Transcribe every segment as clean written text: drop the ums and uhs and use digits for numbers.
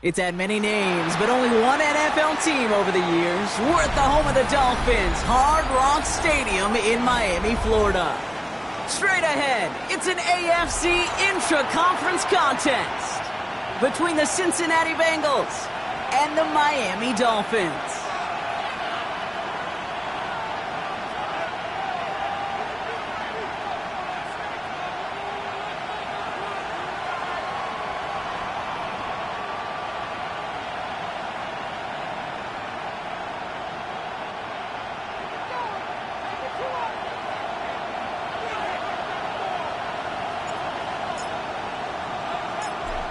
It's had many names, but only one NFL team over the years. We're at the home of the Dolphins, Hard Rock Stadium in Miami, Florida. Straight ahead, it's an AFC intra-conference contest between the Cincinnati Bengals and the Miami Dolphins.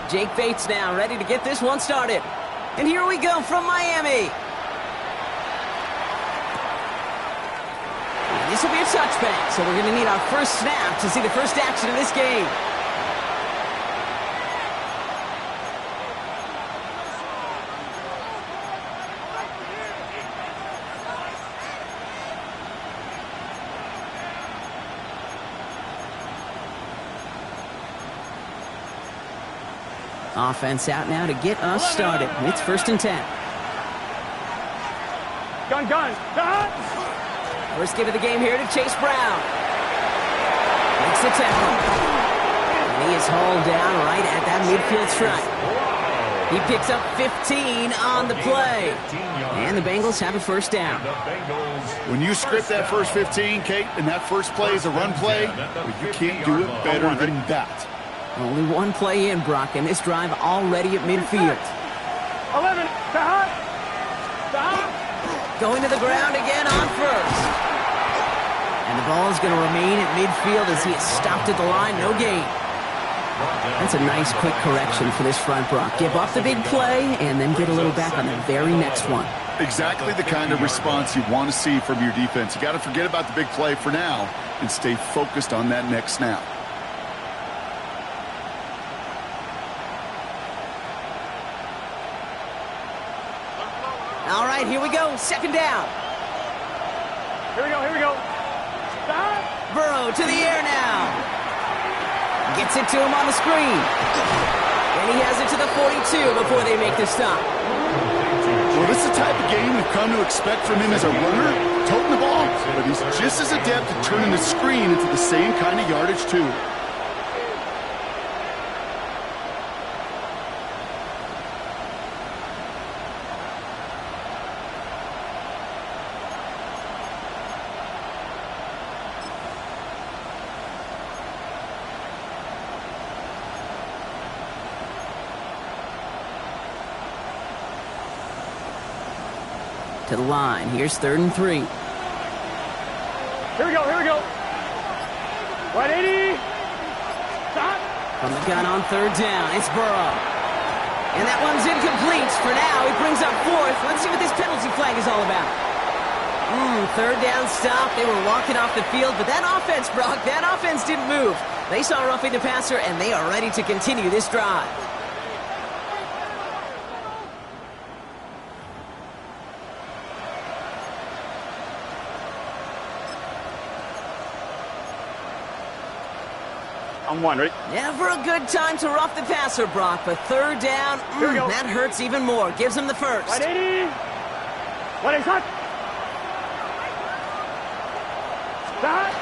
Jake Bates now ready to get this one started. And here we go from Miami. And this will be a touchback, so we're going to need our first snap to see the first action of this game. Offense out now to get us started. It's 1st and 10. Gun. First give of the game here to Chase Brown. Makes the tackle. And he is hauled down right at that midfield stripe. He picks up 15 on the play. And the Bengals have a first down. When you script that first 15, Kate, and that first play is a run play, you can't do it better than that. Only one play in, Brock, and this drive already at midfield. 11, stop. Going to the ground again on first. And the ball is going to remain at midfield as he is stopped at the line, no gain. That's a nice quick correction for this front, Brock. Give up the big play and then get a little back on the very next one. Exactly the kind of response you want to see from your defense. You got to forget about the big play for now and stay focused on that next snap. All right, here we go. Second down. Here we go. Stop. Burrow to the air now. Gets it to him on the screen. And he has it to the 42 before they make the stop. Well, this is the type of game we've come to expect from him as a runner, toting the ball. But he's just as adept at turning the screen into the same kind of yardage, too. To the line. Here's 3rd and 3. Here we go. 180. Stop. From the gun on 3rd down, it's Burrow. And that one's incomplete for now. He brings up 4th. Let's see what this penalty flag is all about. 3rd down stop. They were walking off the field, but that offense, Brock, that offense didn't move. They saw roughing the passer, and they are ready to continue this drive. I'm one, right? Never a good time to rough the passer, Brock, but 3rd down, that hurts even more. Gives him the first. 180. 180, shot. Stop.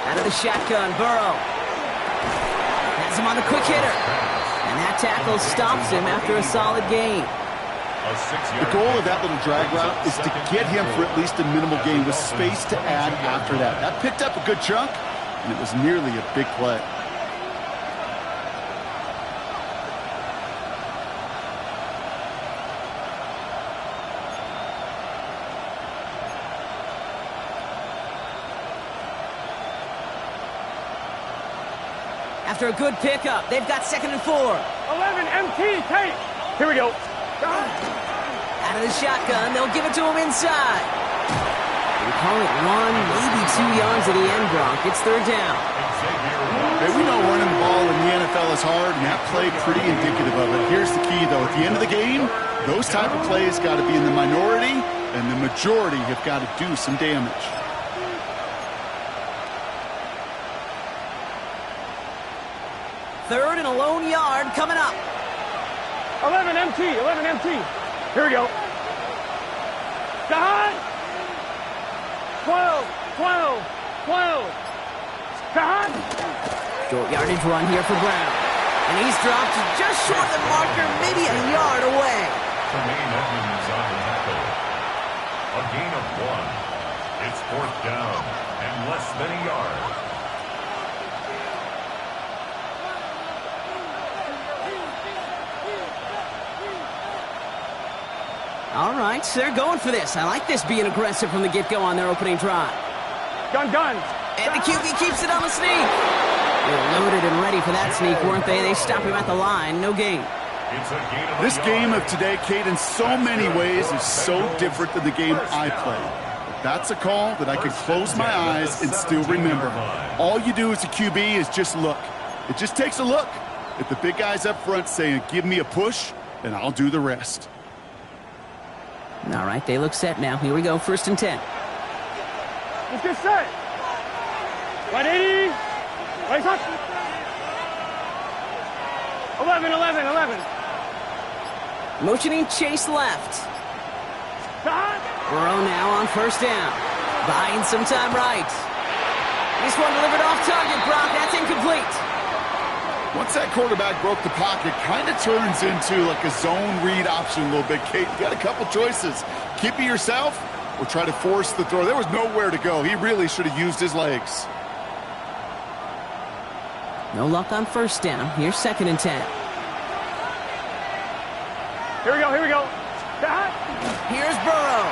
Out of the shotgun, Burrow. Has him on the quick hitter. And that tackle stops him after a solid gain. The goal of that little drag route is to get him for at least a minimal gain with space to add after that. That picked up a good chunk, and it was nearly a big play. After a good pickup, they've got 2nd and 4. 11, MT, Kate. Here we go. Out of the shotgun, they'll give it to him inside. They call it 1, maybe 2 yards at the end, Brock. It's 3rd down. Hey, we know running the ball in the NFL is hard, and that play pretty indicative of it. Here's the key, though. At the end of the game, those type of plays got to be in the minority, and the majority have got to do some damage. Third and a lone yard coming up. 11 MT, 11 MT. Here we go. Side. 12, 12, 12. Side. Short yardage run here for Brown. And he's dropped just short of the marker, maybe a yard away. Tremaine Edmonds on the tackle. A gain of 1. It's 4th down and less than a yard. All right, they're going for this. I like this being aggressive from the get-go on their opening drive. Gun. And the QB keeps it on the sneak. They're loaded and ready for that sneak, weren't they? They stop him at the line. No gain. It's a gain of This game of today, Kate, in so many ways is so different than the game I played. That's a call that I could close my eyes and still remember. All you do as a QB is just look. It just takes a look at the big guys up front saying, give me a push, and I'll do the rest. All right, they look set now. Here we go, 1st and 10. Let's get set. 180. Right touch. 11. Motioning Chase left. Side. Burrow now on 1st down. Buying some time right. This one delivered off target, Brock. That's incomplete. Once that quarterback broke the pocket, kind of turns into like a zone read option a little bit. Kate, you got a couple choices. Keep it yourself or try to force the throw. There was nowhere to go. He really should have used his legs. No luck on 1st down. Here's 2nd and 10. Here we go. Side. Here's Burrow.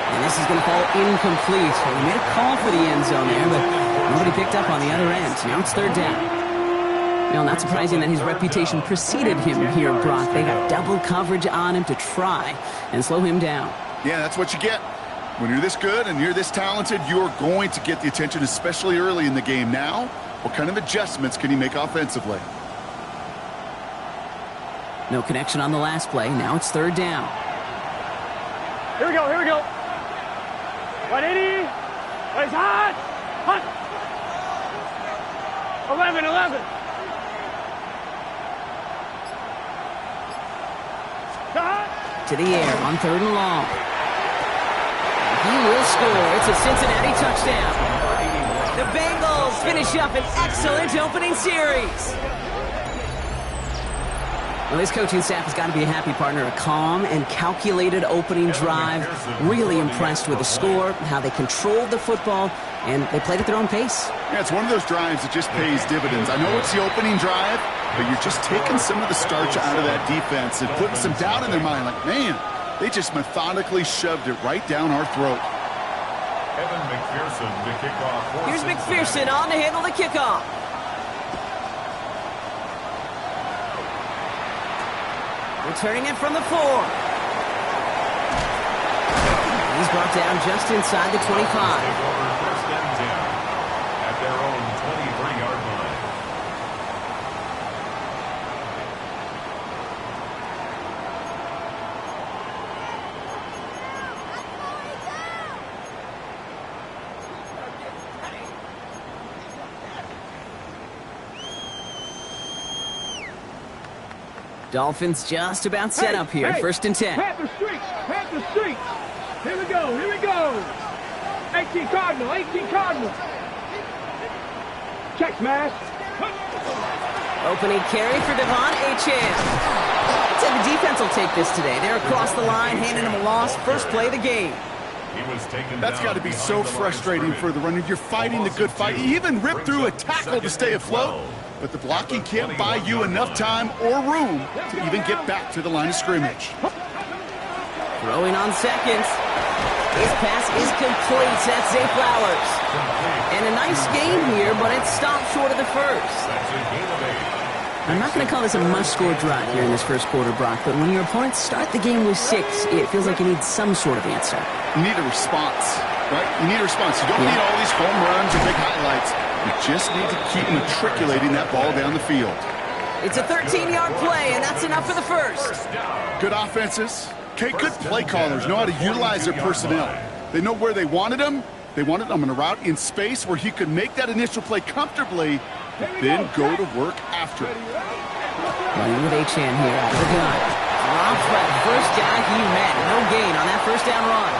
And this is going to fall incomplete. Well, he made a call for the end zone there, but nobody picked up on the other end. Now it's 3rd down. Well, not surprising that his reputation preceded him here, Brock. They got double coverage on him to try and slow him down. Yeah, that's what you get. When you're this good and you're this talented, you're going to get the attention, especially early in the game. Now, what kind of adjustments can he make offensively? No connection on the last play. Now it's 3rd down. Here we go. 180. Right hot. Hunt. 11. To the air on 3rd and long. He will score. It's a Cincinnati touchdown. The Bengals finish up an excellent opening series. Well, this coaching staff has got to be a happy partner. A calm and calculated opening drive. Really impressed with the score, how they controlled the football, and they played at their own pace. Yeah, it's one of those drives that just pays dividends. I know it's the opening drive, but you're just taking some of the starch out of that defense and putting some doubt in their mind. Like, man, they just methodically shoved it right down our throat. Evan McPherson to kick off. Here's McPherson on to handle the kickoff. Returning it from the 4. He's brought down just inside the 25. 1st and 10 at their own 23-yard line. Dolphins just about set up here. 1st and 10. Panther streak. Here we go. 18 Cardinal. Check smash. Opening carry for Devon Achane. I'd say the defense will take this today. They're across the line, handing him a loss. First play of the game. That's got to be so frustrating for the runner. You're fighting the good fight. You even rip through a tackle to stay afloat. But the blocking can't buy you enough time or room to even get back to the line of scrimmage. Throwing on seconds. His pass is complete. That's Zay Flowers. And a nice game here, but it stopped short of the first. I'm not going to call this a must-score drive here in this first quarter, Brock, but when your opponents start the game with 6, it feels like you need some sort of answer. You need a response, right? You need a response. You don't need all these home runs or big highlights. You just need to keep matriculating that ball down the field. It's a 13-yard play, and that's enough for the first. Good offenses. Okay, good play callers know how to utilize their personnel. They know where they wanted them. They wanted them in a route in space where he could make that initial play comfortably, but then go to work after it. Running with Achane here out of the gun. Dropped by the first guy he met. No gain on that first down run.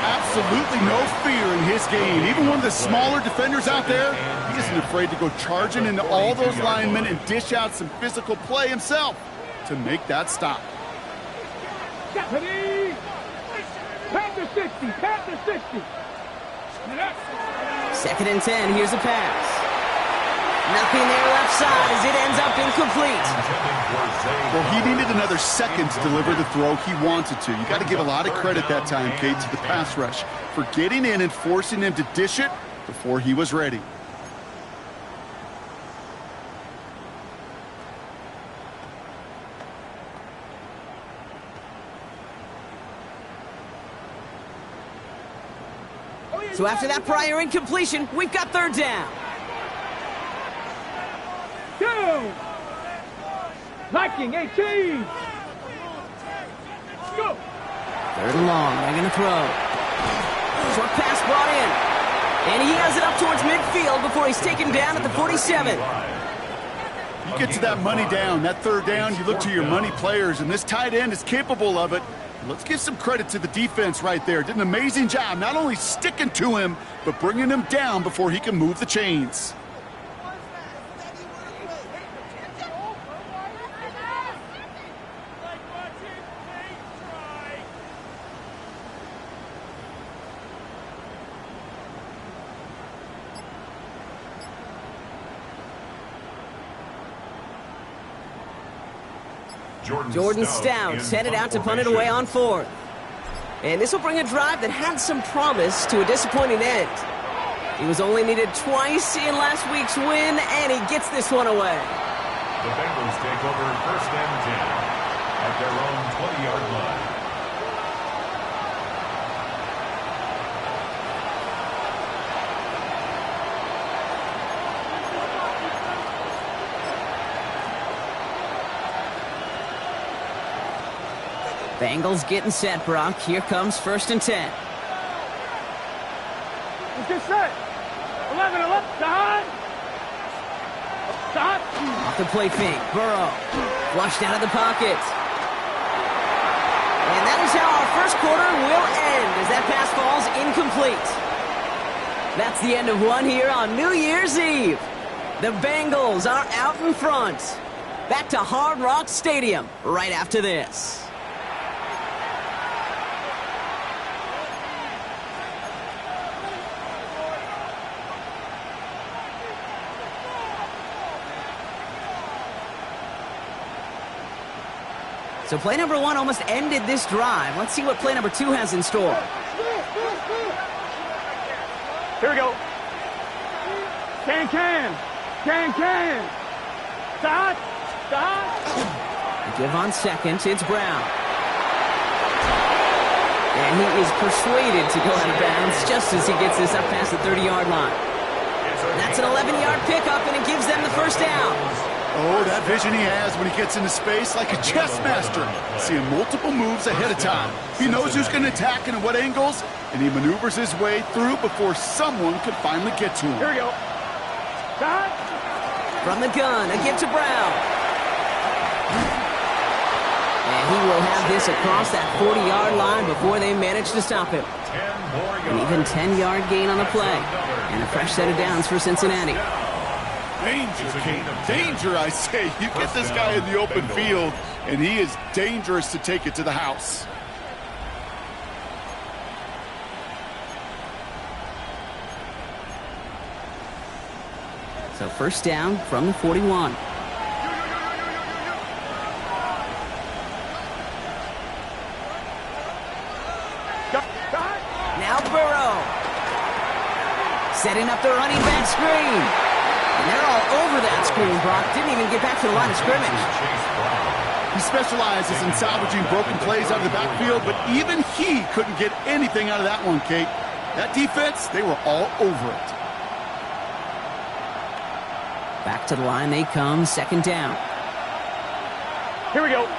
Absolutely no fear in his game. Even one of the smaller defenders out there, he isn't afraid to go charging into all those linemen and dish out some physical play himself to make that stop. Deputy! Panther 60! Panther 60! 2nd and 10. Here's a pass. Nothing there left side as it ends up incomplete. Well, he needed another second to deliver the throw he wanted to. You got to give a lot of credit that time, Kate, to the pass rush for getting in and forcing him to dish it before he was ready. So after that prior incompletion, we've got 3rd down. Go! Viking 18! Go! 3rd and long. They're going to throw. Short pass brought in. And he has it up towards midfield before he's taken down at the 47. You get to that money down, that 3rd down, you look to your money players, and this tight end is capable of it. Let's give some credit to the defense right there. Did an amazing job not only sticking to him, but bringing him down before he can move the chains. Jordan Stout's headed out to punt it away on 4th. And this will bring a drive that had some promise to a disappointing end. He was only needed twice in last week's win, and he gets this one away. The Bengals take over 1st and 10 at their own 20-yard line. Bengals getting set, Brock. Here comes 1st and 10. Let's get set. 11, side. Side. Off the play fake. Burrow. Flushed out of the pocket. And that is how our 1st quarter will end as that pass falls incomplete. That's the end of one here on New Year's Eve. The Bengals are out in front. Back to Hard Rock Stadium right after this. So play number 1 almost ended this drive. Let's see what play number 2 has in store. Here we go. Can. Stop. Give on 2nd. It's Brown. And he is persuaded to go out of bounds just as he gets this up past the 30-yard line. That's an 11-yard pickup, and it gives them the 1st down. Oh, that vision he has when he gets into space like a chess master, seeing multiple moves ahead of time. He knows who's going to attack and at what angles, and he maneuvers his way through before someone can finally get to him. Here we go. Stop. From the gun, a give to Brown. And he will have this across that 40-yard line before they manage to stop him. An even 10-yard gain on the play, and a fresh set of downs for Cincinnati. Danger, Kane. Danger, I say. You get this guy in the open field, and he is dangerous to take it to the house. So 1st down from the 41. Now Burrow. Setting up the running back screen. And they're all over that screen, Brock. Didn't even get back to the line of scrimmage. He specializes in salvaging broken plays out of the backfield, but even he couldn't get anything out of that one, Kate. That defense, they were all over it. Back to the line they come, 2nd down. Here we go.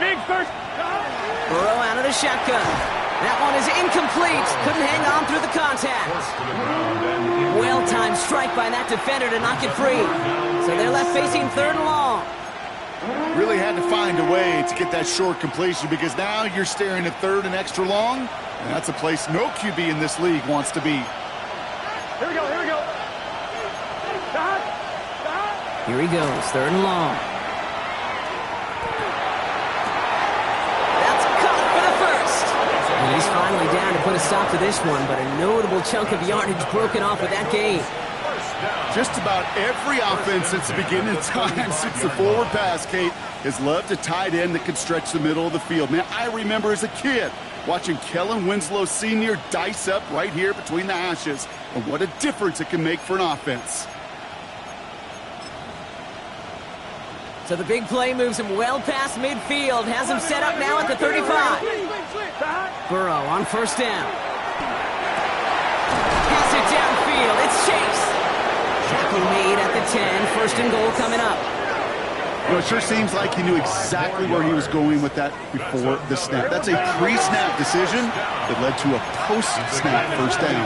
Big first. Burrow out of the shotgun. That one is incomplete. Couldn't hang on through the contact. Well-timed strike by that defender to knock it free. So they're left facing 3rd and long. Really had to find a way to get that short completion because now you're staring at 3rd and extra long, and that's a place no QB in this league wants to be. Here we go, here we go. Stop, stop. Here he goes, 3rd and long. That's caught for the first. And he's finally down to put a stop to this one, but a notable chunk of yardage broken off with that gain. Just about every offense since the beginning of time, since the forward pass, Kate, has loved a tight end that can stretch the middle of the field. Man, I remember as a kid watching Kellen Winslow Sr. dice up right here between the hashes, and what a difference it can make for an offense. So the big play moves him well past midfield, has him set up now at the 35. Burrow on 1st down. Pass it downfield, it's Chase. Tackle made at the 10, 1st and goal coming up. You know, it sure seems like he knew exactly where he was going with that before the snap. That's a pre-snap decision that led to a post-snap 1st down.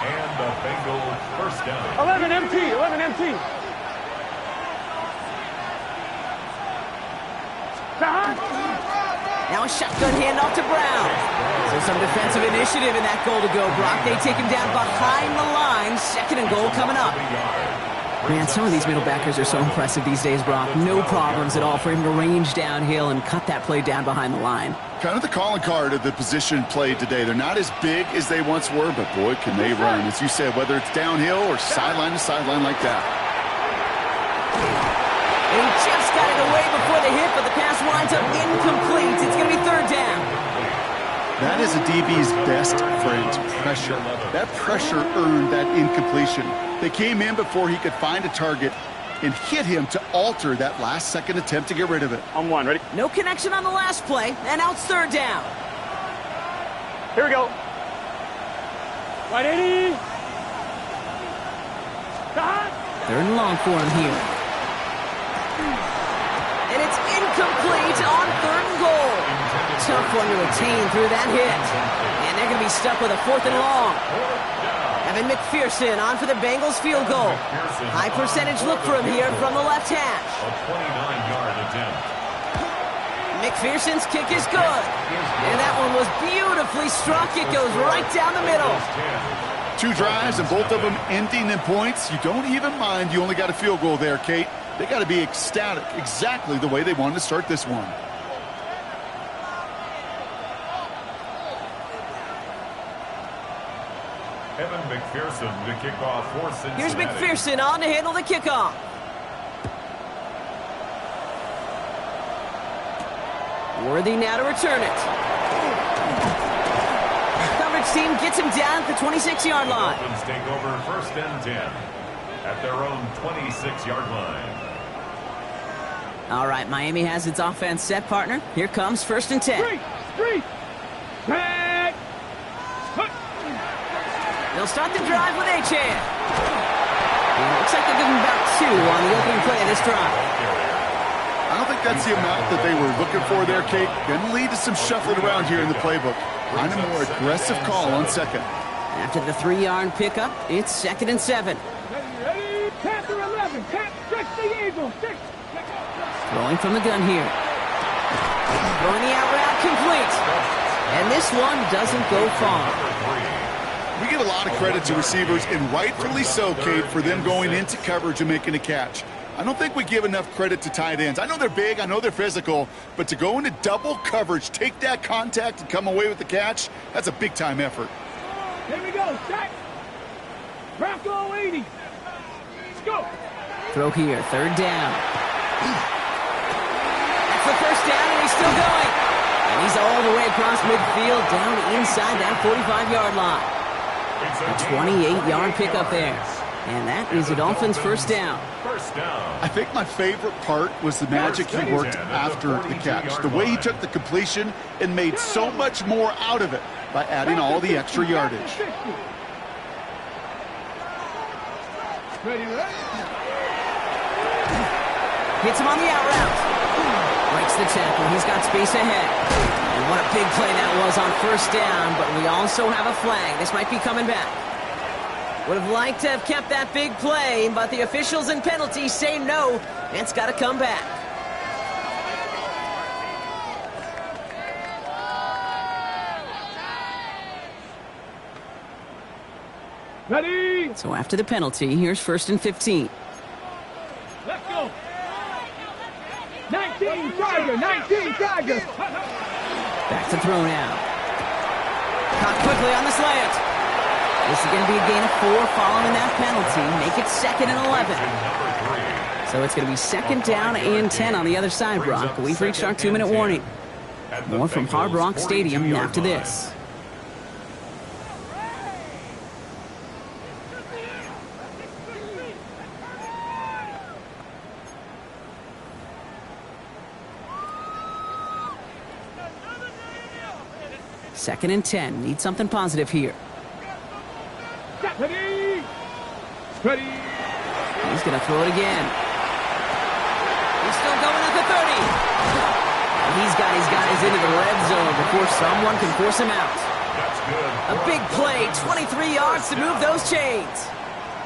And the Bengals 1st down. 11 MT, 11 MT. Now a shotgun handoff to Brown. So some defensive initiative in that goal to go, Brock. They take him down behind the line. 2nd and goal coming up. Man, some of these middle backers are so impressive these days, Brock. No problems at all for him to range downhill and cut that play down behind the line. Kind of the calling card of the position played today. They're not as big as they once were, but boy, can they run. As you said, whether it's downhill or sideline to sideline like that. And he just got it away before the hit, but the pass winds up incomplete. It's going to be 3rd down. That is a DB's best friend, pressure. That pressure earned that incompletion. They came in before he could find a target and hit him to alter that last-second attempt to get rid of it. On 1, ready? No connection on the last play, and now it's 3rd down. Here we go. 180. Stop. 3rd and long for him here. And it's incomplete on 3rd and goal. Tough one to attain through that hit. And they're going to be stuck with a 4th and long. Evan McPherson on for the Bengals field goal. High percentage look for him here from the left hash. A 29-yard attempt. McPherson's kick is good. And that one was beautifully struck. It goes right down the middle. 2 drives and both of them ending in points. You don't even mind you only got a field goal there, Kate. They got to be ecstatic, exactly the way they wanted to start this one. Evan McPherson to kick off for Cincinnati. Here's McPherson on to handle the kickoff. Worthy now to return it. Coverage team gets him down at the 26-yard line. Dolphins take over 1st and 10 at their own 26-yard line. All right, Miami has its offense set, partner. Here comes 1st and 10. Street. Tag. They'll start the drive with Achane. And it looks like they're giving about 2 on the opening play of this drive. I don't think that's the amount that they were looking for there, Kate. Going to lead to some shuffling around here in the playbook. Find a more aggressive call on 2nd. After the 3-yard pickup, it's 2nd and 7. Ready. Panther 11. Stretch the eagle. 6. Throwing from the gun here. Throwing the out route complete. And this one doesn't go far. We give a lot of credit to receivers, and rightfully so, Kate, for them going into coverage and making a catch. I don't think we give enough credit to tight ends. I know they're big, I know they're physical, but to go into double coverage, take that contact, and come away with the catch, that's a big-time effort. Here we go. Set. Bronco 80. Let's go. Throw here, 3rd down. That's the 1st down, and he's still going. And he's all the way across midfield, down inside that 45-yard line. A 28-yard pickup there. And that is a Dolphins 1st down. I think my favorite part was the magic he worked after the catch. The way he took the completion and made so much more out of it by adding all the extra yardage. Ready. Hits him on the out route. Breaks the tackle. He's got space ahead. And What a big play that was on first down, but we also have a flag. This might be coming back. Would have liked to have kept that big play, but the officials and penalties say no. It's got to come back. Ready? So after the penalty, here's 1st and 15. Let's go. 19 Tiger, 19 Tiger. Back to throw now. Caught quickly on the slant. This is going to be a gain of 4 following that penalty. Make it 2nd and 11. So it's going to be 2nd down and 10 on the other side, Brock. We've reached our 2-minute warning. More from Hard Rock Stadium after this. Second and 10. Need something positive here. Ready? Ready? He's going to throw it again. He's still going at the 30. He's got his guys into the red zone before someone can force him out. A big play, 23 yards to move those chains.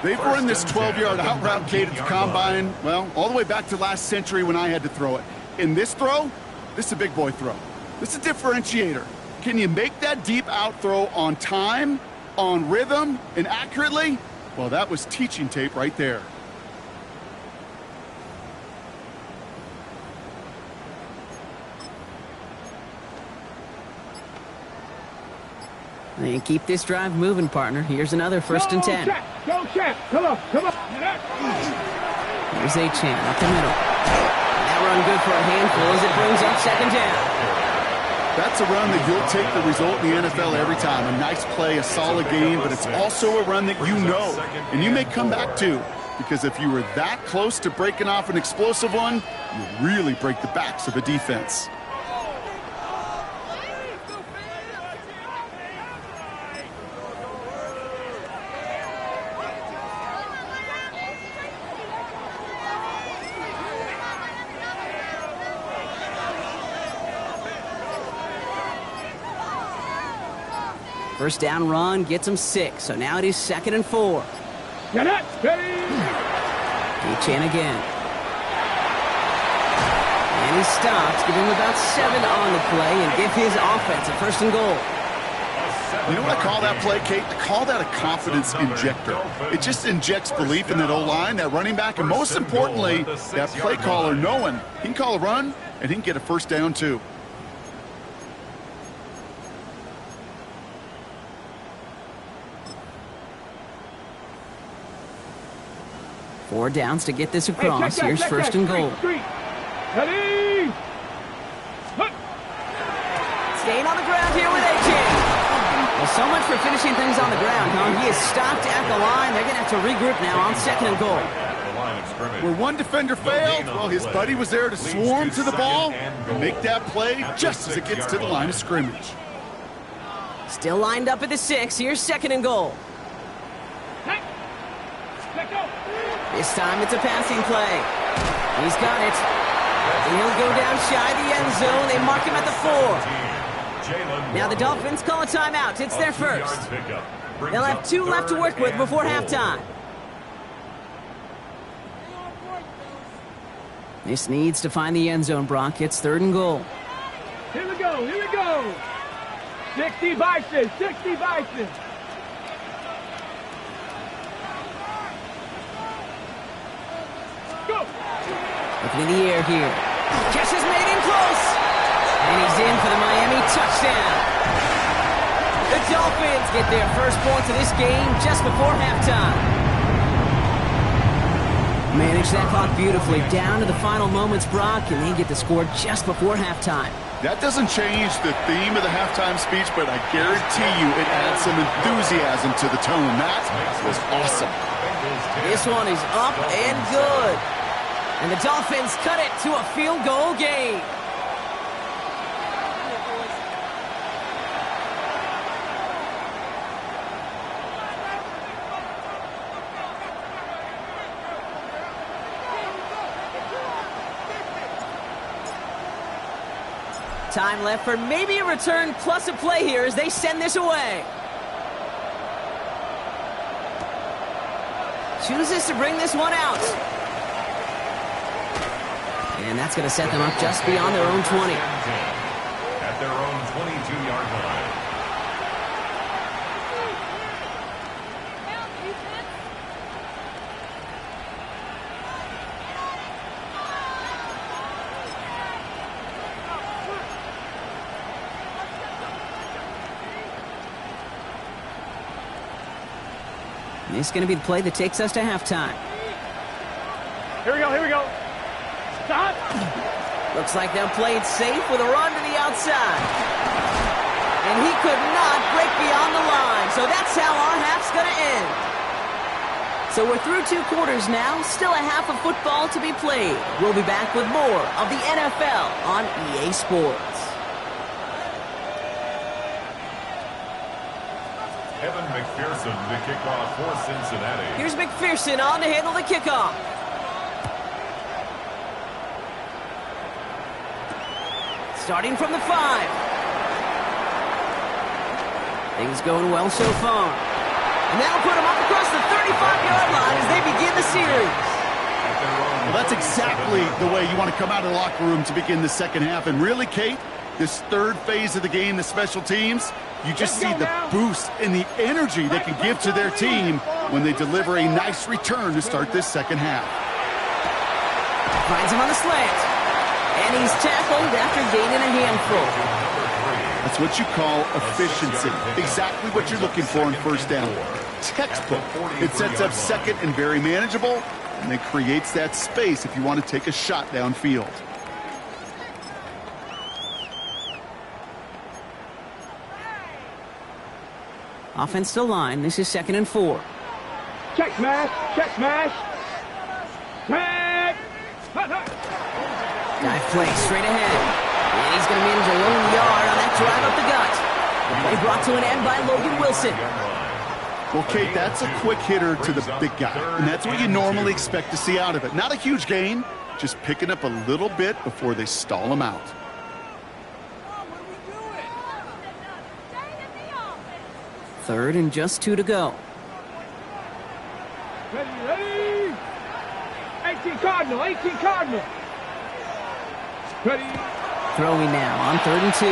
They've run this 12-yard out route, Kate, at the combine, well, all the way back to last century when I had to throw it. In this throw, this is a big boy throw. This is a differentiator. Can you make that deep out throw on time, on rhythm, and accurately? Well, that was teaching tape right there. And keep this drive moving, partner. Here's another 1st and 10. Go, Chat. Come on, come on. Here's Achane up the middle. That run good for a handful as it brings up 2nd down. That's a run that you'll take the result in the NFL every time. A nice play, a solid game, but it's also a run that you know. And you may come back to, because if you were that close to breaking off an explosive one, you really break the backs of a defense. First down run gets him 6, so now it is 2nd and 4. Get it, ready? Achane again. And he stops, give him about 7 on the play, and give his offense a 1st and goal. You know what I call that play, Kate? I call that a confidence injector. It just injects belief in that O-line, that running back, and most importantly, that play caller knowing he can call a run and he can get a 1st down too. Four downs to get this across. Here's 1st and goal. Ready? Staying on the ground here with Achane. Well, so much for finishing things on the ground, huh? He is stopped at the line. They're going to have to regroup now on 2nd and goal. Where one defender failed, well, his buddy was there to swarm to the ball and make that play just as it gets to the line of scrimmage. Still lined up at the 6. Here's 2nd and goal. This time it's a passing play. He's got it. And he'll go down shy of the end zone. They mark him at the 4. Now the Dolphins call a timeout. It's their first. They'll have 2 left to work with before halftime. This needs to find the end zone, Brock. It's 3rd and goal. Here we go, here we go. 60 Bison, 60 Bison. Go. Looking in the air here. Catch is made in close. And he's in for the Miami touchdown. The Dolphins get their first points of this game just before halftime. Manage that clock beautifully down to the final moments, Brock, and they get the score just before halftime. That doesn't change the theme of the halftime speech, but I guarantee you it adds some enthusiasm to the tone. That was awesome. This one is up and good. And the Dolphins cut it to a field goal game. Time left for maybe a return plus a play here as they send this away. Chooses to bring this one out. And that's going to set them up just beyond their own 20. At their own 22-yard line. This is going to be the play that takes us to halftime. Here we go, here we go. Stop. Looks like they'll play it safe with a run to the outside. And he could not break beyond the line, so that's how our half's going to end. So we're through 2 quarters now, still a half of football to be played. We'll be back with more of the NFL on EA Sports. Evan McPherson to kick off for Cincinnati. Here's McPherson on to handle the kickoff. Starting from the 5. Things going well so far. And that'll put them up across the 35-yard line as they begin the series. Well, that's exactly the way you want to come out of the locker room to begin the second half. And really, Kate, this third phase of the game, the special teams, you just see the boost and the energy they can give to their team when they deliver a nice return to start this second half. Finds him on the slant. And he's tackled after gaining a handful. That's what you call efficiency. Exactly what you're looking for in first down. Textbook. It sets up second and very manageable, and it creates that space if you want to take a shot downfield. Offense to line. This is 2nd and 4. Check smash, check smash. Tag. Dive play straight ahead. And he's going to manage a lone yard on that drive up the gut. The play brought to an end by Logan Wilson. Well, Kate, that's a quick hitter to the big guy, and that's what you normally expect to see out of it. Not a huge gain, just picking up a little bit before they stall him out. Third and just 2 to go. Ready, ready. 18 Cardinal, 18 Cardinal. Ready. Throwing now on 3rd and 2.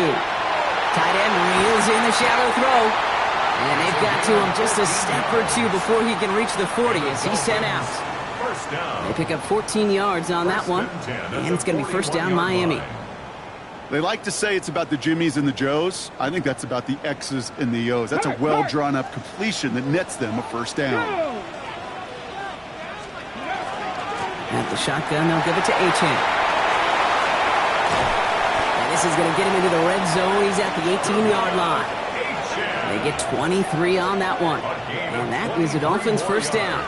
Tight end reels in the shallow throw. And they've got to him just a step or 2 before he can reach the 40 as he's sent out. First down. They pick up 14 yards on that one. And it's going to be first down Miami. They like to say it's about the Jimmies and the Joes. I think that's about the X's and the O's. That's a well-drawn-up completion that nets them a first down. At the shotgun, they'll give it to Achane. And this is going to get him into the red zone. He's at the 18-yard line. They get 23 on that one. And that is a Dolphins first down.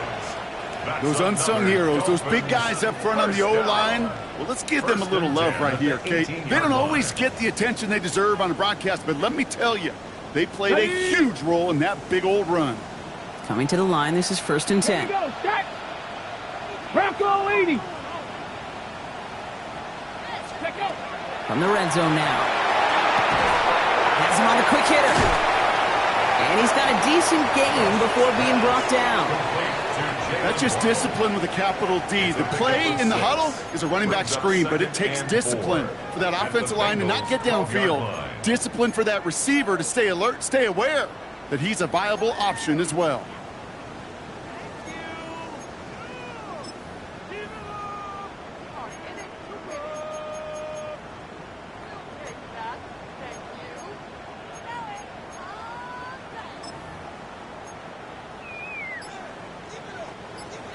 Those unsung heroes, those big guys up front on the O-line, well, let's give them a little love right here, Kate. They don't always get the attention they deserve on a broadcast, but let me tell you, they played a huge role in that big old run. Coming to the line, this is 1st and 10. Here we go, Jack. Bronco 80. From the red zone now. Has him on the quick hitter. And he's got a decent gain before being brought down. That's just discipline with a capital D. The play in the huddle is a running back screen, but it takes discipline for that offensive line to not get downfield. Discipline for that receiver to stay alert, stay aware that he's a viable option as well.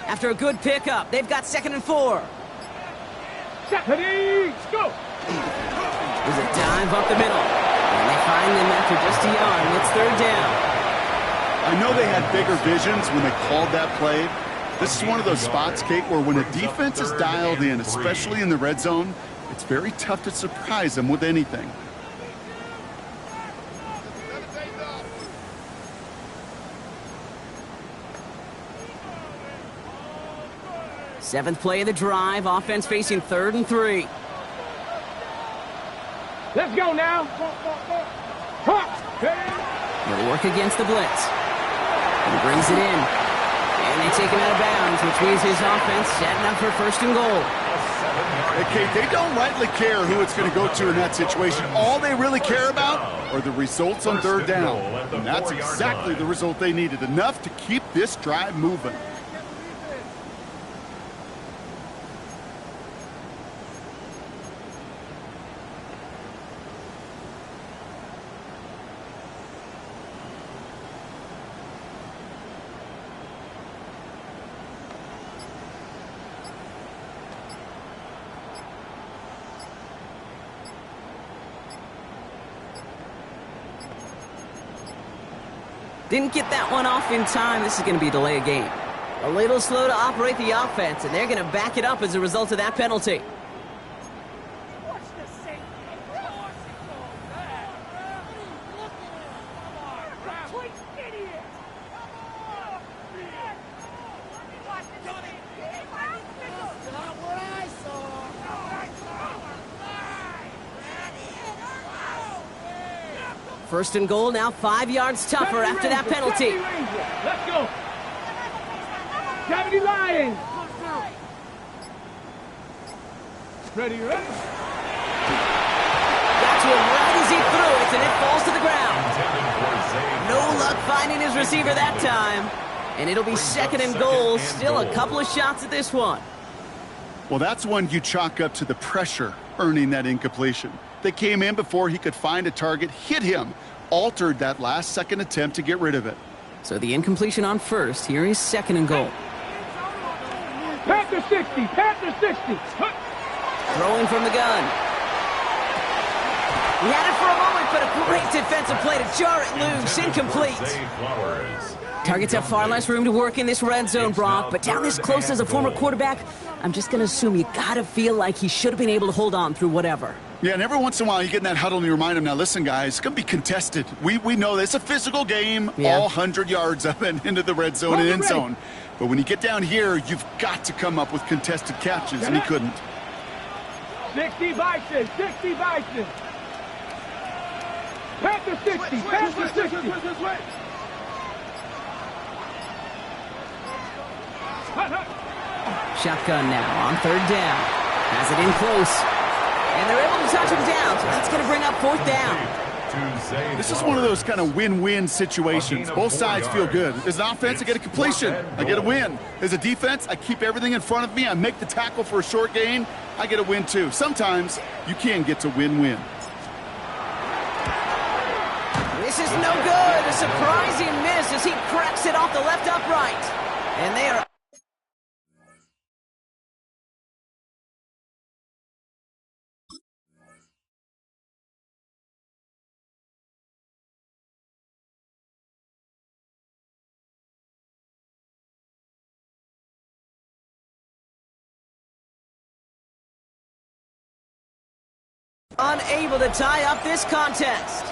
After a good pickup, they've got 2nd and 4. Ready, go. There's a dive up the middle. And they find them after just a yard. And it's 3rd down. I know they had bigger visions when they called that play. This is one of those spots, Kate, where when a defense is dialed in, especially in the red zone, it's very tough to surprise them with anything. Seventh play of the drive. Offense facing 3rd and 3. Let's go now. He'll work against the blitz. He brings it in. And they take him out of bounds, which means his offense setting up for first and goal. Okay, they don't rightly care who it's going to go to in that situation. All they really care about are the results on third down. And that's exactly the result they needed. Enough to keep this drive moving. Didn't get that one off in time. This is going to be a delay of game. A little slow to operate the offense, and they're going to back it up as a result of that penalty. First and goal, now 5 yards tougher after that penalty. Let's go. Gravity Lions. Ready, ready. Got to him right as he threw it, and it falls to the ground. No luck finding his receiver that time. And it'll be second and goal. Still a couple of shots at this one. Well, that's one you chalk up to the pressure earning that incompletion. They came in before he could find a target, hit him, altered that last-second attempt to get rid of it. So the incompletion on first. Here is second and goal. Panther 60, Panther 60. Throwing from the gun. He had it for a moment, but a great defensive play to jar it loose. Incomplete. Targets have far less room to work in this red zone, Brock, but down this close as a former quarterback, I'm just going to assume you got to feel like he should have been able to hold on through whatever. Yeah, and every once in a while you get in that huddle and you remind him, now listen, guys, it's going to be contested. We know this. It's a physical game, all 100 yards of it into the red zone and end zone. But when you get down here, you've got to come up with contested catches, and he couldn't. 60 Bison, 60 Bison. Panther 60, Panther 60. Shotgun now on third down. Has it in close. And they're able to touch him down, so that's going to bring up fourth down. This is one of those kind of win-win situations. Both sides feel good. As an offense, I get a completion. I get a win. As a defense, I keep everything in front of me. I make the tackle for a short gain. I get a win, too. Sometimes you can get to win-win. This is no good. A surprising miss as he cracks it off the left upright. And they are... unable to tie up this contest.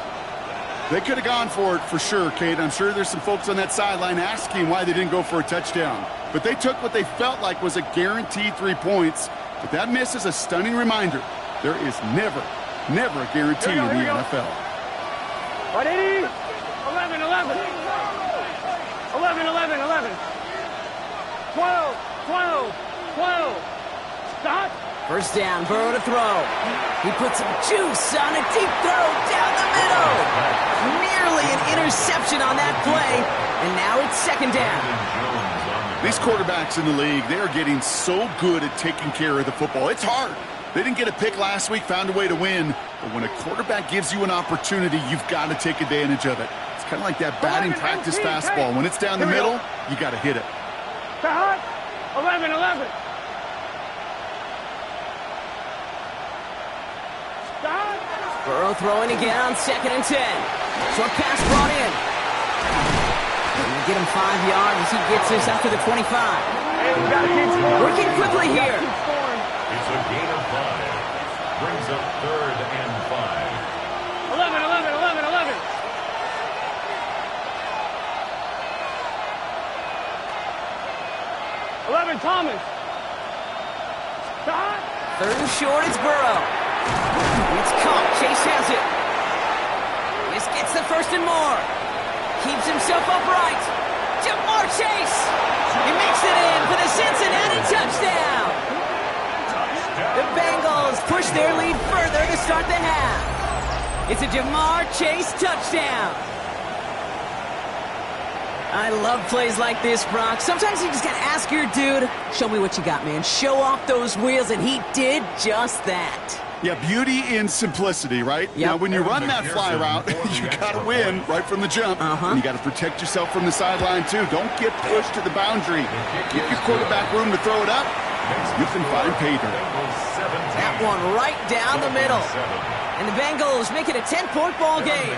They could have gone for it for sure, Kate. I'm sure there's some folks on that sideline asking why they didn't go for a touchdown. But they took what they felt like was a guaranteed 3 points. But that miss is a stunning reminder. There is never a guarantee in the NFL. 180, 11, 11. 11, 11, 11. 12, 12, 12. Stop. First down, Burrow to throw. He puts some juice on a deep throw down the middle. Nearly an interception on that play, and now it's second down. These quarterbacks in the league, they are getting so good at taking care of the football. It's hard. They didn't get a pick last week, found a way to win. But when a quarterback gives you an opportunity, you've got to take advantage of it. It's kind of like that batting practice fastball. When it's down the middle, you got to hit it. 11, 11. Burrow throwing again on second and 10. Short pass brought in. Gonna get him 5 yards as he gets this up to the 25. Working quickly here. It's a gain of 5. Brings up third and 5. 11, 11, 11, 11. 11, Thomas. Third and short, it's Burrow. It's caught. Chase has it. This gets the first and more. Keeps himself upright. Ja'Marr Chase. He makes it in for the Cincinnati touchdown. The Bengals push their lead further to start the half. It's a Ja'Marr Chase touchdown. I love plays like this, Brock. Sometimes you just gotta ask your dude, show me what you got, man. Show off those wheels, and he did just that. Yeah, beauty in simplicity, right? Yep. Now, when you run that fly route, you got to win right from the jump. And you got to protect yourself from the sideline, too. Don't get pushed to the boundary. Give your quarterback room to throw it up. You can find pay dirt. That one right down the middle. And the Bengals make it a 10-point ball game.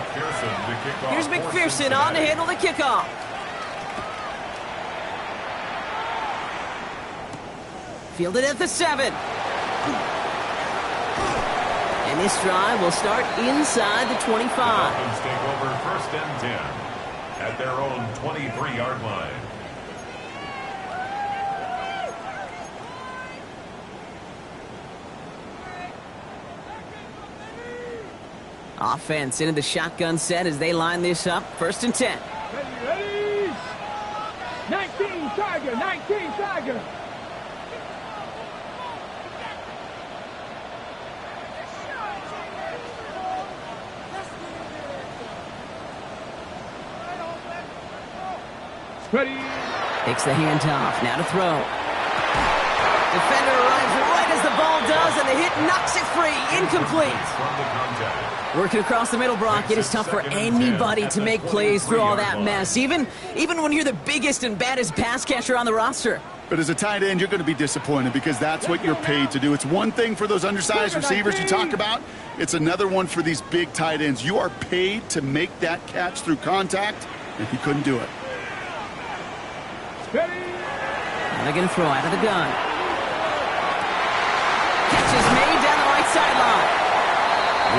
Here's McPherson on to handle the kickoff. Fielded at the 7. And this drive will start inside the 25. Dolphins take over 1st and 10 at their own 23-yard line. Offense into the shotgun set as they line this up. 1st and 10. Ready? 19 Tiger, 19 Tiger. Ready? Takes the handoff. Now to throw. Defender arrives right as the ball does, and the hit knocks it free. Incomplete. From the contact. Working across the middle, Brock. It is tough for anybody to make plays through all that mess, even when you're the biggest and baddest pass catcher on the roster. But as a tight end, you're going to be disappointed because that's what you're paid to do. It's one thing for those undersized receivers you talk about. It's another one for these big tight ends. You are paid to make that catch through contact, and he couldn't do it. Ready? Now they're going to throw out of the gun. Catch is made down the right sideline.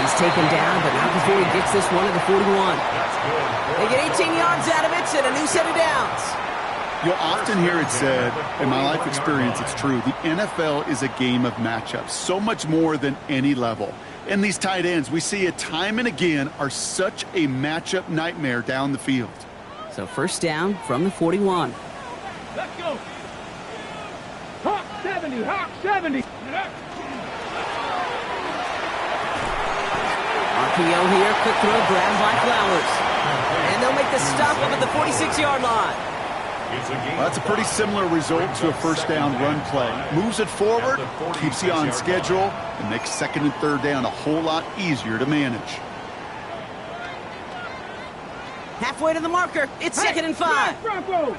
He's taken down, but not before he gets this one to the 41. They get 18 yards out of it and a new set of downs. You'll often hear it said, in my life experience, it's true, the NFL is a game of matchups, so much more than any level. And these tight ends, we see it time and again, are such a matchup nightmare down the field. So 1st down from the 41. Let's go. Hawk 70, Hawk 70. RPO here, quick throw, grabbed by Flowers. And they'll make the stop up at the 46-yard line. Well, that's a pretty similar result to a 1st down run play. Moves it forward, keeps you on schedule, and makes 2nd and 3rd down a whole lot easier to manage. Halfway to the marker, it's 2nd and 5. Bronco.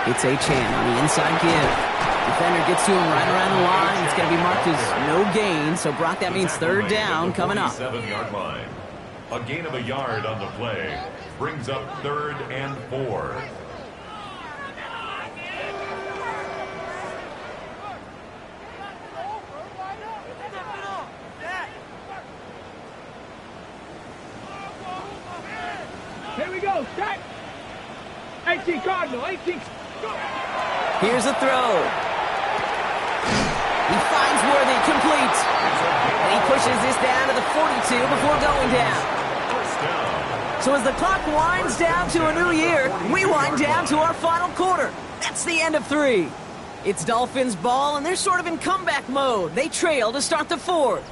It's Achane on the inside give. Defender gets to him right around the line. It's going to be marked as no gain. So, Brock, that means 3rd down coming up. 7-yard line. A gain of a yard on the play brings up 3rd and 4. Here we go, set. 18 Cardinal, 18. Here's a throw. He finds Worthy, complete. And he pushes this down to the 42 before going down. So as the clock winds down to a new year, we wind down to our final quarter. That's the end of 3. It's Dolphins ball, and they're sort of in comeback mode. They trail to start the 4th.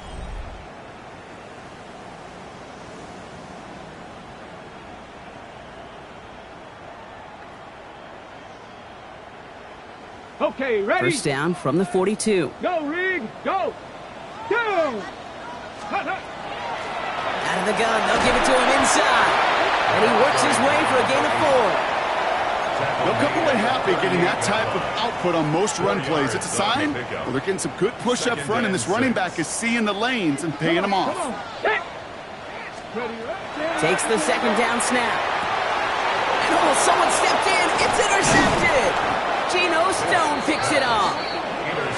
Okay, ready? 1st down from the 42. Go, Rig. Go. Go. Hut, hut. Out of the gun, they'll give it to him inside. And he works his way for a gain of 4. They'll come away happy getting that type of output on most run plays. It's a sign well, they're getting some good push up front, and this running back is seeing the lanes and paying them off. Takes the 2nd down snap. And oh, someone stepped in. It's intercepted. Geno Stone picks it off.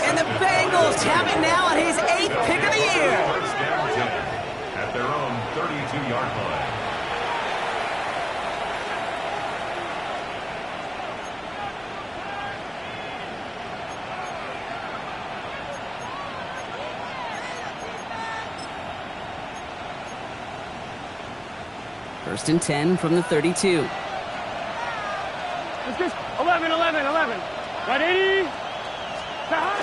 And the Bengals have it now on his 8th pick of the year. At their own 32-yard line. First and 10 from the 32. Let's just 11. Ready? Stop.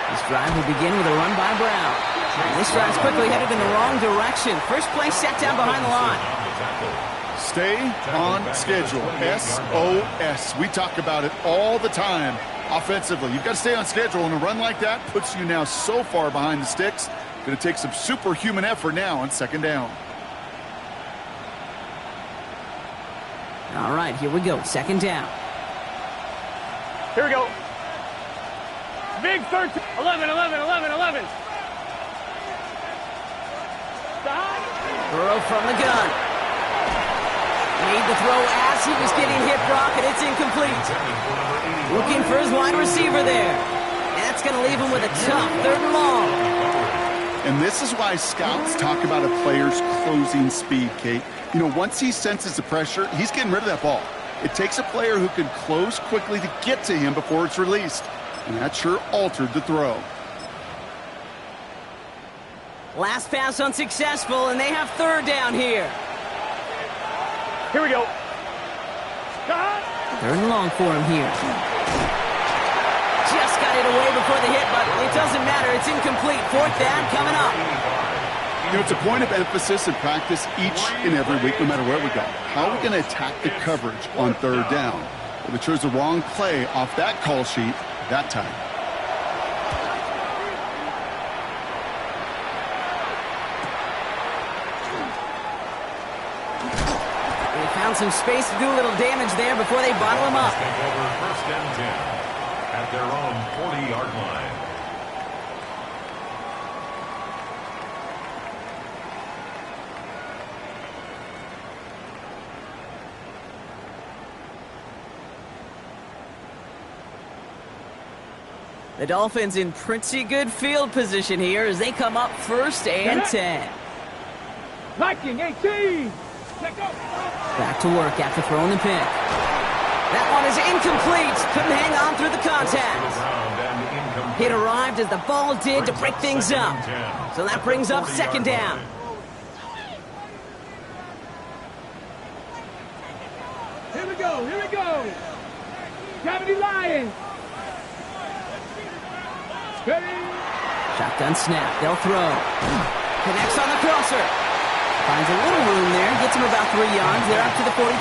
This drive will begin with a run by Brown. And this drive's quickly headed in the wrong direction. First play set down behind the line. Stay on schedule. SOS. We talk about it all the time offensively. You've got to stay on schedule, and a run like that puts you now so far behind the sticks. Going to take some superhuman effort now on second down. All right, here we go. Second down. Here we go. Big 13. 11. Stop. Burrow from the gun. Made the throw as he was getting hit, Brock, and it's incomplete. Looking for his wide receiver there. That's going to leave him with a tough third and long. And this is why scouts talk about a player's closing speed, Kate. You know, once he senses the pressure, he's getting rid of that ball. It takes a player who can close quickly to get to him before it's released. And that sure altered the throw. Last pass unsuccessful, and they have third down here. Here we go. Stop. Third and long for him here. Just got it away before the hit, but it doesn't matter. It's incomplete. Fourth down coming up. You know, it's a point of emphasis in practice each and every week, no matter where we go. How are we going to attack the coverage on third down? Well, they chose the wrong play off that call sheet that time. They found some space to do a little damage there before they bottle him up. Take over first and 10 at their own 40-yard line. The Dolphins in pretty good field position here as they come up first and 10. Viking 18. Back to work after throwing the pick. That one is incomplete. Couldn't hang on through the contact. It arrived as the ball did to break things up. So that brings up second down. Here we go. Gravity Lions. Ready. Shotgun snap. They'll throw. Connects on the crosser. Finds a little room there. Gets him about 3 yards. They're up to the 43.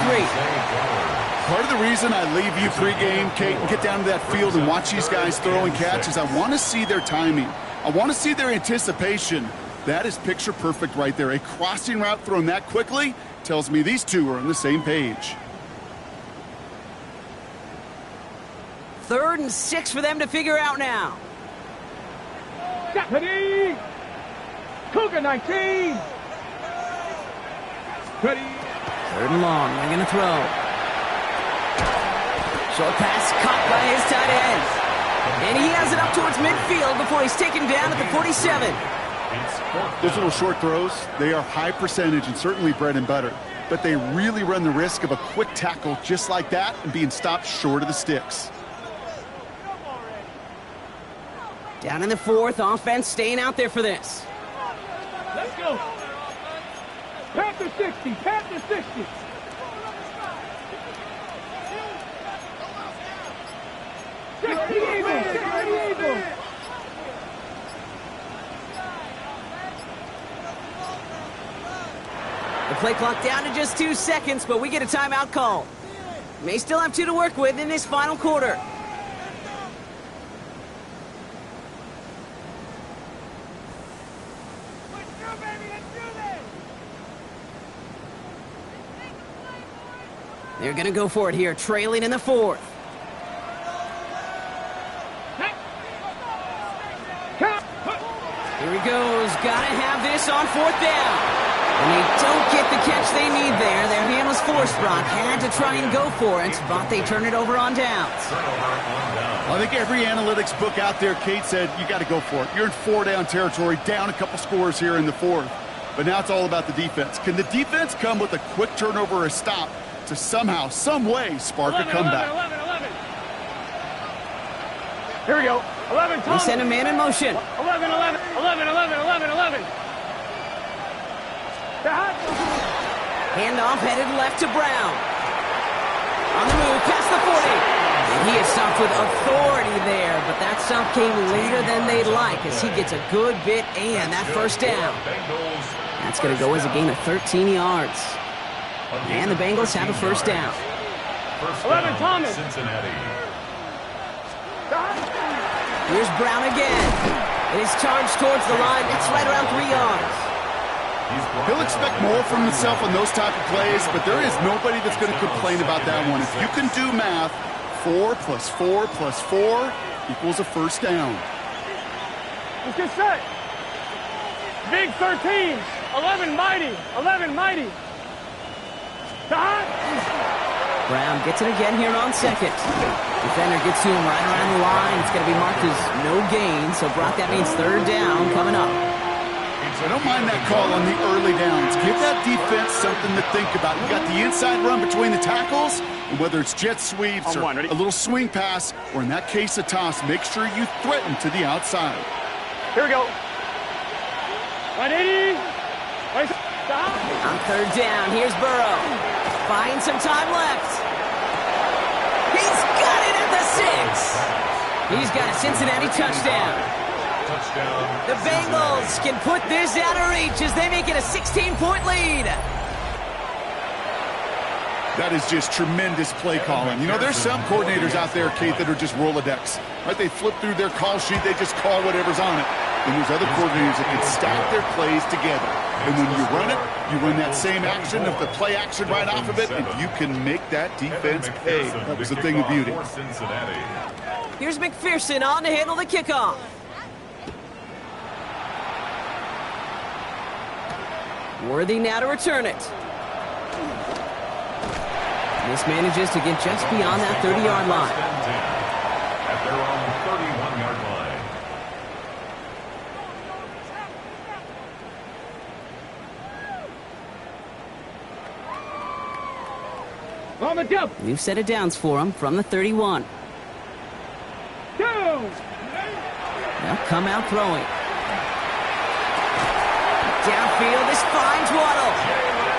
Part of the reason I leave you pregame, Kate, and get down to that field and watch these guys throw and catch is I want to see their timing. I want to see their anticipation. That is picture perfect right there. A crossing route thrown that quickly tells me these two are on the same page. 3rd and 6 for them to figure out now. Ready. Cougar 19. Ready. 3rd and long. They're going to throw. Short pass caught by his tight end. And he has it up towards midfield before he's taken down at the 47. Those little short throws, they are high percentage and certainly bread and butter. But they really run the risk of a quick tackle just like that and being stopped short of the sticks. Down in the 4th, offense staying out there for this. Let's go. Panther 60. Panther 60. The play clock down to just 2 seconds, but we get a timeout call. May still have 2 to work with in this final quarter. They're going to go for it here, trailing in the 4th. Here he goes. Got to have this on 4th down. And they don't get the catch they need there. Their hand was forced, Brock. Had to try and go for it, but they turn it over on downs. I think every analytics book out there, Kate, said you got to go for it. You're in 4-down territory, down a couple scores here in the 4th. But now it's all about the defense. Can the defense come with a quick turnover or a stop to somehow, some way, spark a comeback? 11. Here we go. 11. They send a man in motion. 11. Handoff headed left to Brown. On the move, past the 40. And he is stopped with authority there, but that stop came later than they'd like as he gets a good bit and that first down. That's going to go as a gain of 13 yards. And the Bengals have a first down. 11, Thomas. Cincinnati. Here's Brown again. And he's charged towards the line. It's right around 3 yards. He'll expect more from himself on those type of plays, but there is nobody that's going to complain about that one. If you can do math, 4 plus 4 plus 4 equals a first down. Let's get set. Big 13. 11 mighty. 11 mighty. Brown gets it again here on second. Defender gets to him right around the line. It's going to be marked as no gain. So, Brock, that means third down coming up. I don't mind that call on the early downs. Give that defense something to think about. You got the inside run between the tackles, and whether it's jet sweeps or a little swing pass, or in that case a toss, make sure you threaten to the outside. Here we go. 180. On third down, here's Burrow. Finds some time left. He's got it at the 6. He's got a Cincinnati touchdown. The Bengals can put this out of reach as they make it a 16-point lead. That is just tremendous play calling. You know, there's some coordinators out there, Kate, that are just Rolodex. Right? They flip through their call sheet, they just call whatever's on it. And there's other coordinators that can stack their plays together. And when you run it, you run that same action of the play action right off of it, and you can make that defense pay. That was the thing of beauty. Here's McPherson on to handle the kickoff. Worthy now to return it. This manages to get just beyond that 30-yard line. At their own 31-yard line. On the jump. New set of downs for him from the 31. Down. They'll come out throwing. Downfield, this finds Waddle.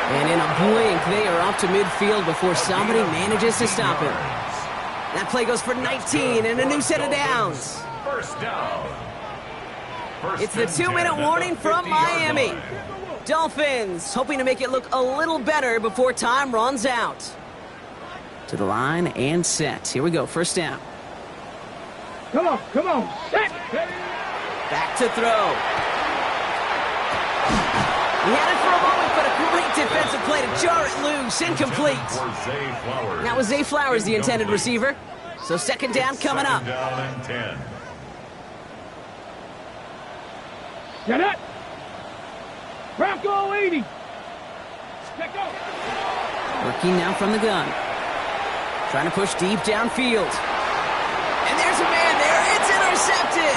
And in a blink, they are off to midfield before somebody manages to stop him. That play goes for 19 and a new set of downs. First down. It's the 2-minute warning from Miami. Dolphins hoping to make it look a little better before time runs out. To the line and set. Here we go, first down. Come on, come on. Set. Back to throw. He had it for a moment, but a great defensive play to jar it loose. Incomplete. That was Zay Flowers, the intended receiver. So second down coming up. Down and 10. Get it. Bronco 80. Let go. Working now from the gun. Trying to push deep downfield. And there's a man there. It's intercepted.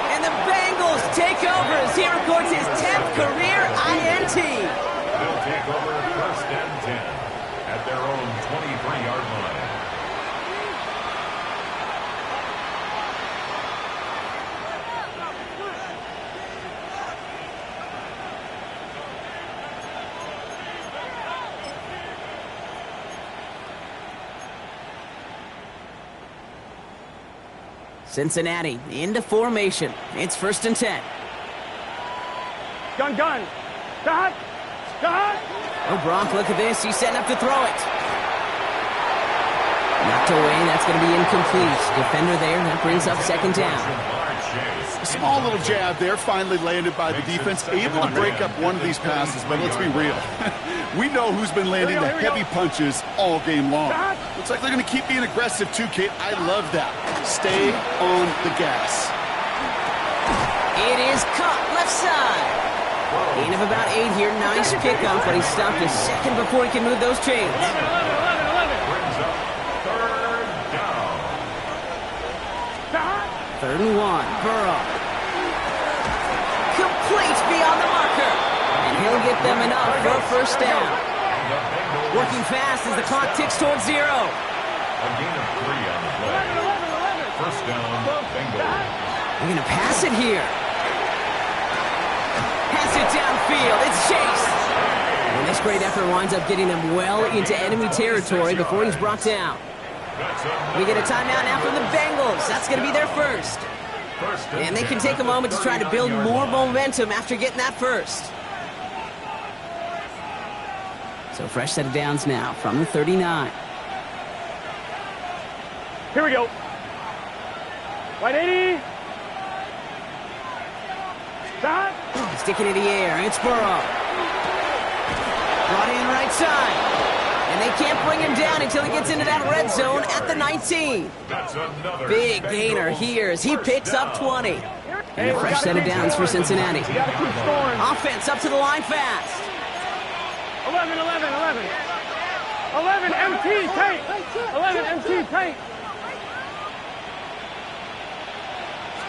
And the Bengals take over as he records his 10th career INT. They'll take over first and 10 at their own 23-yard line. Cincinnati into formation. It's first and 10. Gun. Stop. Oh, Brock, look at this. He's setting up to throw it. Knocked away. That's going to be incomplete. Defender there. That brings up second down. A small little jab there, finally landed by the defense. Able to break up one of these passes, but let's be real. We know who's been landing the heavy punches all game long. Looks like they're going to keep being aggressive too, Kate. I love that. Stay on the gas. It is caught left side. Gain of about 8 here. Nice pickup, but he stopped a second before he can move those chains. 11. Brings up third down. Third and 1. Burrow. Complete beyond the marker. And he'll get them enough for a first down. Working fast as the clock ticks towards 0. A gain of 3 on the play. First down, Bengals. They're going to pass it here. Pass it downfield. It's Chase. And This great effort winds up getting them well into enemy territory before he's brought down. We get a timeout now from the Bengals. That's going to be their first. And they can take a moment to try to build more momentum after getting that first. So fresh set of downs now from the 39. Here we go. 180. Stop. Sticking in the air. It's Burrow. Brought in right side. And they can't bring him down until he gets into that red zone at the 19. Big gainer here as he picks up 20. And a fresh set of downs for Cincinnati. Offense up to the line fast. 11, 11, 11. 11 MT tank. 11 MT tank.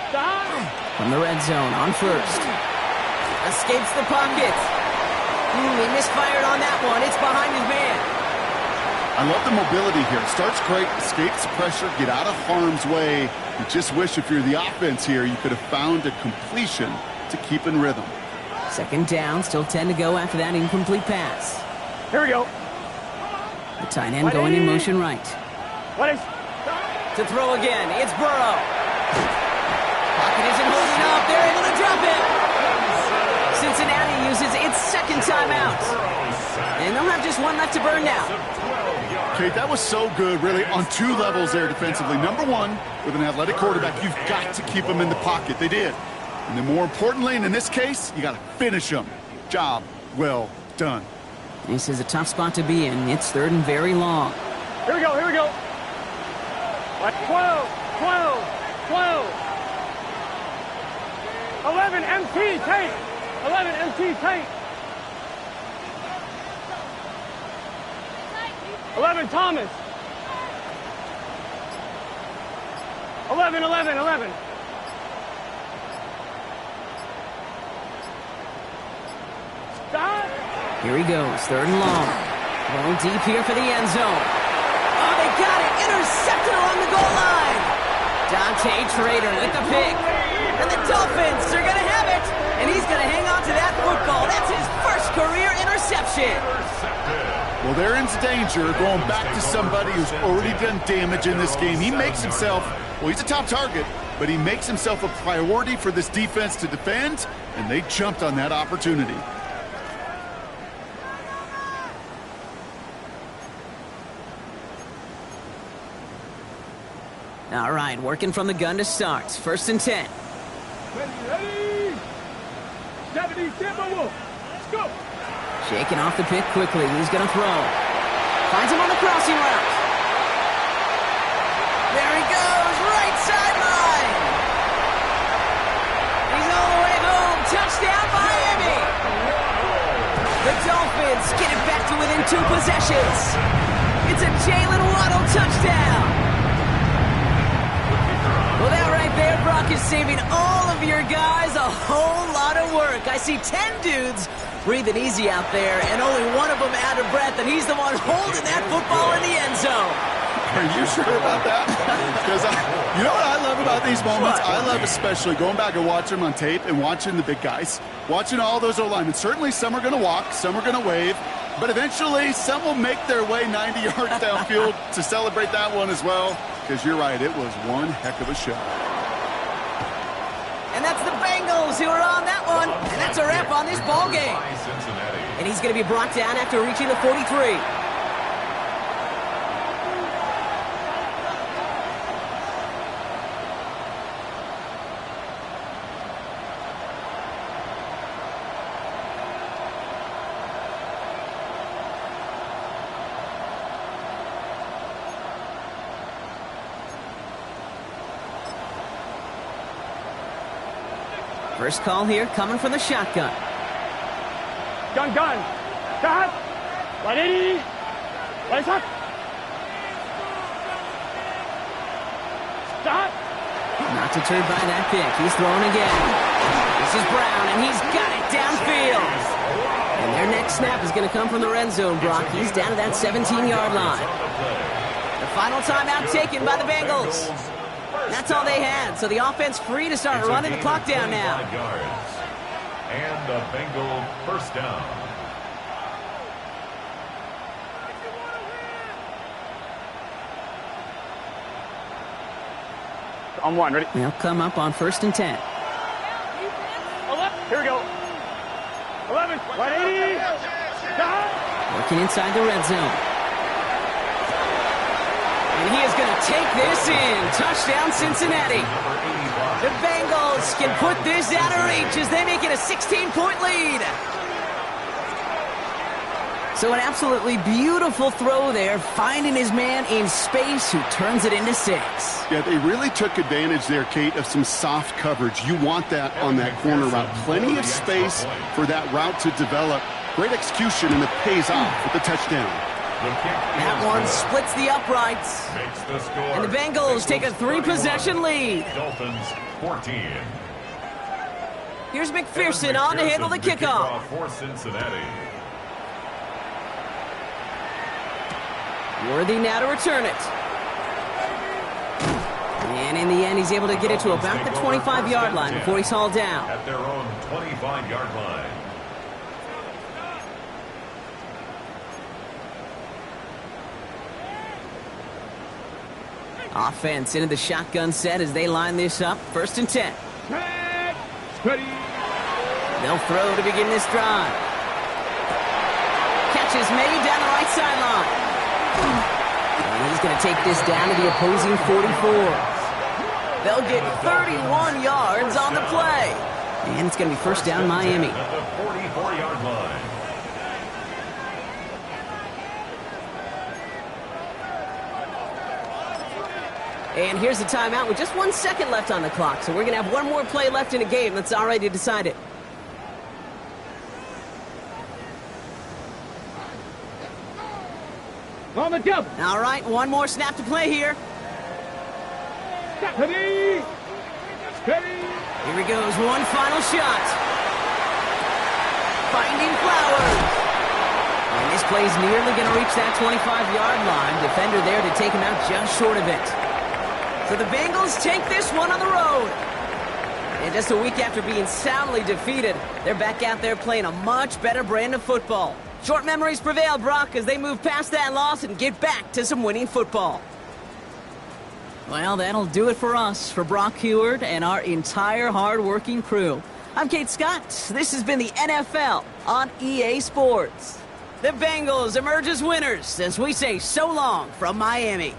Stop. From the red zone on first. Escapes the pocket. He misfired on that one. It's behind his man. I love the mobility here. Starts great, escapes pressure, get out of harm's way. You just wish if you're the offense here, you could have found a completion to keep in rhythm. Second down, still 10 to go after that incomplete pass. Here we go. The tight end going in motion right. What is? To throw again, it's Burrow. Pocket isn't holding up. They're able to drop it. Cincinnati uses its second timeout. And they'll have just one left to burn now. Okay, that was so good, really, on two levels there defensively. Number one, with an athletic quarterback, you've got to keep him in the pocket. They did. And then more importantly, and in this case, you got to finish him. Job well done. This is a tough spot to be in. It's third and very long. Here we go, here we go. 12, 12, 12. 11 MT tank. 11 MT tank. 11 Thomas. 11, 11, 11. Stop. Here he goes, third and long. Going deep here for the end zone. Oh, they got it. Intercepted along the goal line. Dante Trader with the pick. And the Dolphins are going to have it. And he's going to hang on to that football. That's his first career interception. Well, they're in danger going back to somebody who's already done damage in this game. He makes himself, well, he's a top target, but he makes himself a priority for this defense to defend, and they jumped on that opportunity. All right, working from the gun to start. First and 10. Ready. 70 Timberwolf. Let's go. Shaking off the pick quickly. He's going to throw. Finds him on the crossing route. There he goes, right sideline. He's all the way home. Touchdown, Miami. The Dolphins get it back to within 2 possessions. It's a Jalen Waddle touchdown. Well, that right there, Brock, is saving all of your guys a whole lot of work. I see 10 dudes breathing easy out there, and only one of them out of breath, and he's the one holding that football in the end zone. Are you sure about that? Because you know what I love about these moments? I love especially going back and watching them on tape and watching the big guys, watching all those O-linemen. Certainly some are going to walk, some are going to wave, but eventually some will make their way 90 yards downfield to celebrate that one as well. Because you're right, it was one heck of a show. And that's the Bengals who are on that one. And that's a wrap on this ball game. And he's going to be brought down after reaching the 43. First call here coming from the shotgun. Gun. Stop. 180. Right up. Stop. Not deterred by that pick. He's throwing again. This is Brown, and he's got it downfield. And their next snap is going to come from the red zone, Brock. He's down to that 17-yard line. The final timeout taken by the Bengals. That's all they had, so the offense free to start running the clock down now. And the Bengal first down. On one, ready? They'll come up on 1st and 10. Here we go. 11, 180. Working inside the red zone. And he is going to take this in. Touchdown, Cincinnati. The Bengals can put this out of reach as they make it a 16-point lead. So an absolutely beautiful throw there, finding his man in space who turns it into 6. Yeah, they really took advantage there, Kate, of some soft coverage. You want that on that corner route. Plenty of space for that route to develop. Great execution, and it pays off with the touchdown. That one splits the uprights. Makes the score. And the Bengals take a 3-possession lead. Dolphins 14. Here's McPherson on to handle the kickoff. For Cincinnati. Worthy now to return it. And in the end, he's able to get it to about the 25-yard line before he's hauled down. At their own 25-yard line. Offense into the shotgun set as they line this up. 1st and 10. Ready. They'll throw to begin this drive. Catch is made down the right sideline. And he's going to take this down to the opposing 44. They'll get 31 yards on the play. And it's going to be 1st down Miami. At the 44-yard line. And here's the timeout with just 1 second left on the clock. So we're going to have one more play left in the game that's already decided. On the double. All right, one more snap to play here. Ready. Ready. Here he goes, one final shot. Finding Flowers. And this play's nearly going to reach that 25-yard line. Defender there to take him out just short of it. So the Bengals take this one on the road. And just a week after being soundly defeated, they're back out there playing a much better brand of football. Short memories prevail, Brock, as they move past that loss and get back to some winning football. Well, that'll do it for us, for Brock Huard and our entire hard-working crew. I'm Kate Scott. This has been the NFL on EA Sports. The Bengals emerge as winners as we say so long from Miami.